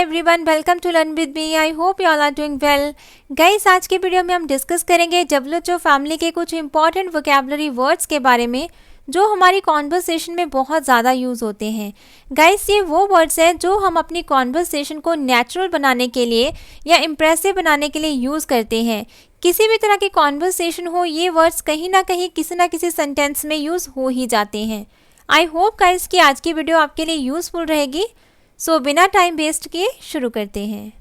Everyone, welcome to learn with me. I hope you all are doing well. Guys, आज के video में हम discuss करेंगे WHO family के कुछ इंपॉर्टेंट वोकैबुलरी वर्ड्स के बारे में जो हमारी कॉन्वर्सेशन में बहुत ज़्यादा यूज़ होते हैं। गाइस, ये वो वर्ड्स हैं जो हम अपनी कॉन्वर्सेशन को नेचुरल बनाने के लिए या इम्प्रेसिव बनाने के लिए यूज़ करते हैं। किसी भी तरह की कॉन्वर्सेशन हो, ये वर्ड्स कहीं ना कहीं किसी ना किसी सेंटेंस में यूज़ हो ही जाते हैं। आई होप गाइस कि आज की वीडियो आपके लिए यूज़फुल रहेगी। सो बिना टाइम वेस्ट किए शुरू करते हैं।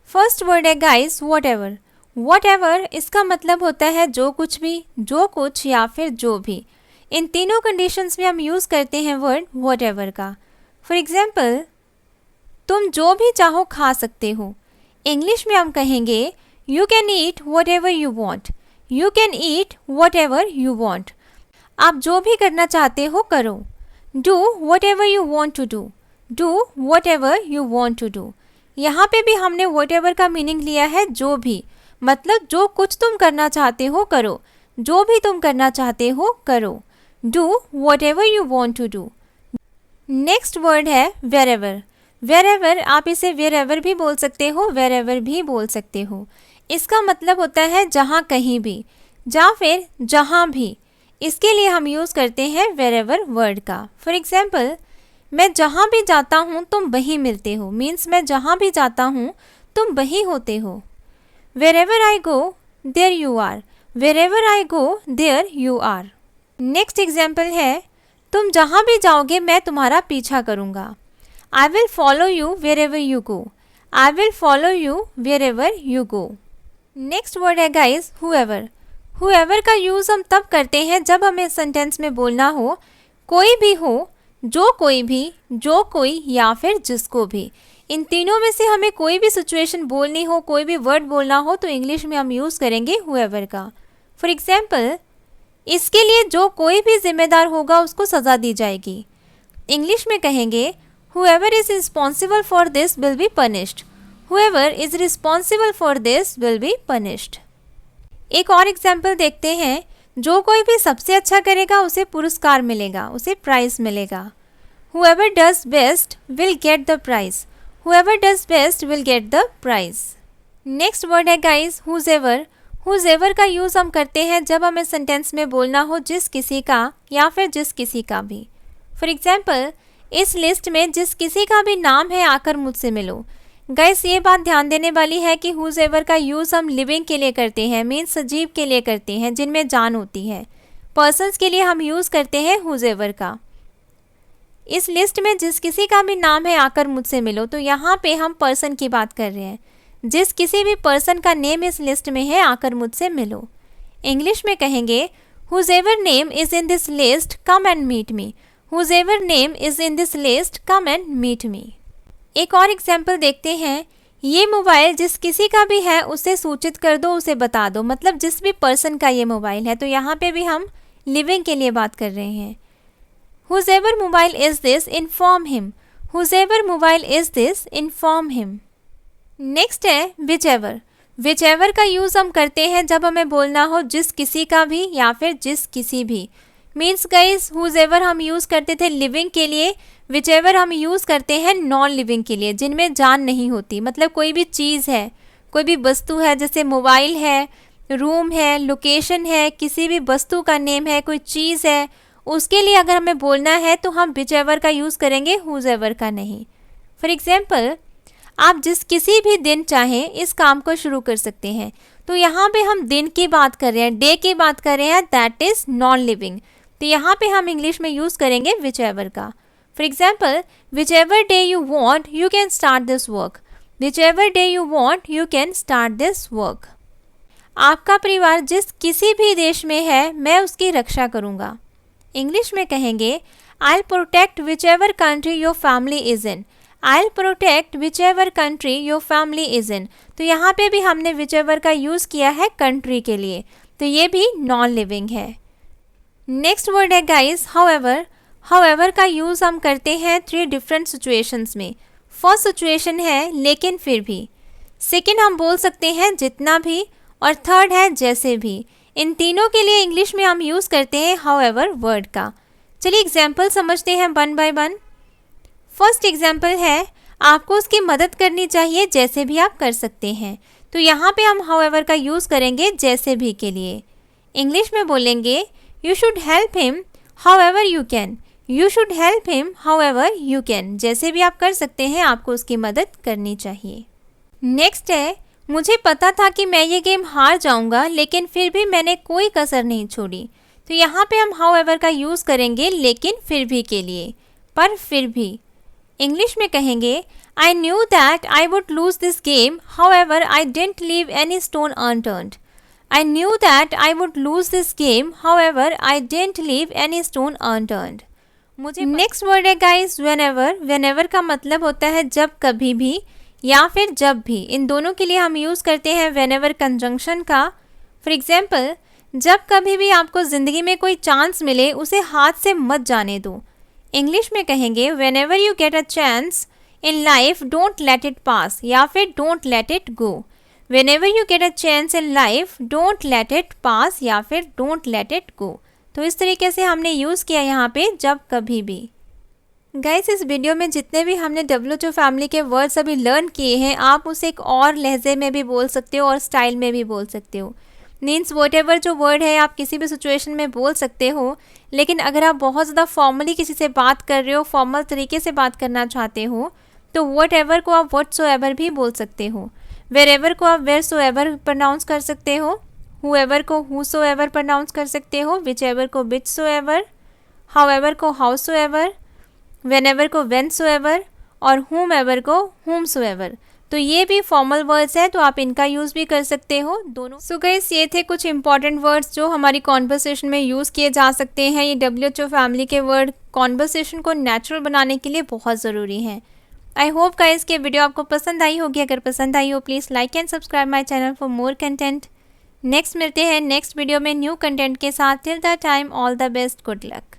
फर्स्ट वर्ड है guys what ever. What ever इसका मतलब होता है जो कुछ भी, जो कुछ या फिर जो भी। इन तीनों कंडीशंस में हम यूज़ करते हैं वर्ड वॉट एवर का। फॉर एग्जाम्पल, तुम जो भी चाहो खा सकते हो। इंग्लिश में हम कहेंगे you can eat whatever you want. You can eat whatever you want. आप जो भी करना चाहते हो करो। Do whatever you want to do. Do whatever you want to do. यहाँ पे भी हमने वॉट एवर का मीनिंग लिया है जो भी, मतलब जो कुछ तुम करना चाहते हो करो, जो भी तुम करना चाहते हो करो। Do whatever you want to do. Next word है वेर एवर। वेर एवर, आप इसे वेर एवर भी बोल सकते हो, वेर एवर भी बोल सकते हो। इसका मतलब होता है जहाँ कहीं भी या फिर जहाँ भी। इसके लिए हम यूज़ करते हैं वेर एवर वर्ड का। फॉर एग्जाम्पल, मैं जहाँ भी जाता हूँ तुम वहीं मिलते हो। मीन्स मैं जहाँ भी जाता हूँ तुम वहीं होते हो। Wherever I go there you are. Wherever I go there you are. Next example है तुम जहाँ भी जाओगे मैं तुम्हारा पीछा करूँगा। I will follow you wherever you go. I will follow you wherever you go. Next word है गाइज हुएवर। हुएवर का यूज़ हम तब करते हैं जब हमें सेंटेंस में बोलना हो कोई भी हो, जो कोई भी, जो कोई या फिर जिसको भी। इन तीनों में से हमें कोई भी सिचुएशन बोलनी हो, कोई भी वर्ड बोलना हो तो इंग्लिश में हम यूज़ करेंगे हुएवर का। फॉर एग्जाम्पल, इसके लिए जो कोई भी जिम्मेदार होगा उसको सज़ा दी जाएगी। इंग्लिश में कहेंगे whoever is responsible for this will be punished. Whoever is responsible for this will be punished. एक और एग्जाम्पल देखते हैं, जो कोई भी सबसे अच्छा करेगा उसे पुरस्कार मिलेगा, उसे प्राइज़ मिलेगा। Whoever does best will get the prize. Whoever does best will get the prize. Next word है गाइज whosever. whosever का यूज़ हम करते हैं जब हमें सेंटेंस में बोलना हो जिस किसी का या फिर जिस किसी का भी। फॉर एग्जाम्पल, इस लिस्ट में जिस किसी का भी नाम है आकर मुझसे मिलो। गाइस, ये बात ध्यान देने वाली है कि whosever का यूज़ हम लिविंग के लिए करते हैं, मीन्स सजीव के लिए करते हैं जिनमें जान होती है। पर्सन्स के लिए हम यूज़ करते हैं whosever का। इस लिस्ट में जिस किसी का भी नाम है आकर मुझसे मिलो, तो यहाँ पे हम पर्सन की बात कर रहे हैं। जिस किसी भी पर्सन का नेम इस लिस्ट में है आकर मुझसे मिलो। इंग्लिश में कहेंगे whosever name is in this list come and meet me. whosever name is in this list come and meet me. एक और एग्जाम्पल देखते हैं, ये मोबाइल जिस किसी का भी है उसे सूचित कर दो, उसे बता दो। मतलब जिस भी पर्सन का ये मोबाइल है, तो यहाँ पे भी हम लिविंग के लिए बात कर रहे हैं। Whosever mobile is this, inform him. Whosever mobile is this, inform him. Next है whichever. whichever का यूज़ हम करते हैं जब हमें बोलना हो जिस किसी का भी या फिर जिस किसी भी। मीन्स गाइज whosever हम यूज़ करते थे लिविंग के लिए, whichever हम यूज़ करते हैं नॉन लिविंग के लिए, जिनमें जान नहीं होती। मतलब कोई भी चीज़ है, कोई भी वस्तु है, जैसे मोबाइल है, रूम है, लोकेशन है, किसी भी वस्तु का नेम है, कोई चीज़ है, उसके लिए अगर हमें बोलना है तो हम whichever का यूज़ करेंगे, whosever का नहीं। फॉर एग्जाम्पल, आप जिस किसी भी दिन चाहें इस काम को शुरू कर सकते हैं। तो यहाँ पे हम दिन की बात कर रहे हैं, डे की बात कर रहे हैं, दैट इज़ नॉन लिविंग। तो यहाँ पे हम इंग्लिश में यूज़ करेंगे whichever का। For example, whichever day you want you can start this work. whichever day you want you can start this work. आपका परिवार जिस किसी भी देश में है मैं उसकी रक्षा करूँगा। इंग्लिश में कहेंगे I'll protect whichever country your family is in. I'll protect whichever country your family is in. तो यहाँ पे भी हमने whichever का यूज़ किया है कंट्री के लिए, तो ये भी नॉन लिविंग है। नेक्स्ट वर्ड है गाइज however. however का यूज़ हम करते हैं 3 डिफरेंट सिचुएशंस में। फर्स्ट सिचुएशन है लेकिन फिर भी, सेकेंड हम बोल सकते हैं जितना भी, और थर्ड है जैसे भी। इन तीनों के लिए इंग्लिश में हम यूज़ करते हैं however वर्ड का। चलिए एग्जाम्पल समझते हैं one by one. First example है आपको उसकी मदद करनी चाहिए, जैसे भी आप कर सकते हैं। तो यहाँ पे हम हाउएवर का यूज़ करेंगे जैसे भी के लिए। इंग्लिश में बोलेंगे you should help him however you can. You should help him however you can. जैसे भी आप कर सकते हैं, आपको उसकी मदद करनी चाहिए। नेक्स्ट है, मुझे पता था कि मैं ये गेम हार जाऊंगा, लेकिन फिर भी मैंने कोई कसर नहीं छोड़ी। तो यहाँ पे हम हाउएवर का यूज़ करेंगे लेकिन फिर भी के लिए, पर फिर भी। इंग्लिश में कहेंगे I knew that I would lose this game however I didn't leave any stone unturned. I knew that I would lose this game, however, I didn't leave any stone unturned. मुझे next word है guys whenever। whenever का मतलब होता है जब कभी भी या फिर जब भी। इन दोनों के लिए हम यूज़ करते हैं whenever कंजंक्शन का। फॉर एग्जाम्पल, जब कभी भी आपको ज़िंदगी में कोई चांस मिले, उसे हाथ से मत जाने दो। इंग्लिश में कहेंगे whenever you get a chance in life, don't let it pass या फिर don't let it go। Whenever you get a chance in life, don't let it pass या फिर don't let it go। तो इस तरीके से हमने यूज़ किया यहाँ पे जब कभी भी। गाइस, इस वीडियो में जितने भी हमने WHO फैमिली के वर्ड्स अभी लर्न किए हैं, आप उसे एक और लहजे में भी बोल सकते हो और स्टाइल में भी बोल सकते हो। मीन्स वॉटेवर जो वर्ड है आप किसी भी सिचुएशन में बोल सकते हो, लेकिन अगर आप बहुत ज़्यादा फॉर्मली किसी से बात कर रहे हो, फॉर्मल तरीके से बात करना चाहते हो, तो वॉटेवर को आप व्हाटसोएवर भी बोल सकते हो। वेरेवर को आप वेयरसोएवर प्रोनाउंस कर सकते हो, हुएवर को हुसोएवर प्रोनाउंस कर सकते हो, विचएवर को विचसोएवर, हाउएवर को हाउसोएवर, व्हेनेवर को व्हेनसोएवर और हुमएवर को हुमसोएवर। तो ये भी फॉर्मल वर्ड्स है, तो आप इनका यूज़ भी कर सकते हो दोनों। सो गाइस, ये थे कुछ इंपॉर्टेंट वर्ड्स जो हमारी कॉन्वर्सेशन में यूज़ किए जा सकते हैं। ये WHO फैमिली के वर्ड कॉन्वर्सेशन को नेचुरल बनाने के लिए बहुत ज़रूरी हैं। आई होप गाइस कि वीडियो आपको पसंद आई होगी। अगर पसंद आई हो, please like and subscribe my channel for more content. Next मिलते हैं नेक्स्ट वीडियो में न्यू कंटेंट के साथ। Till the time, all the best, good luck.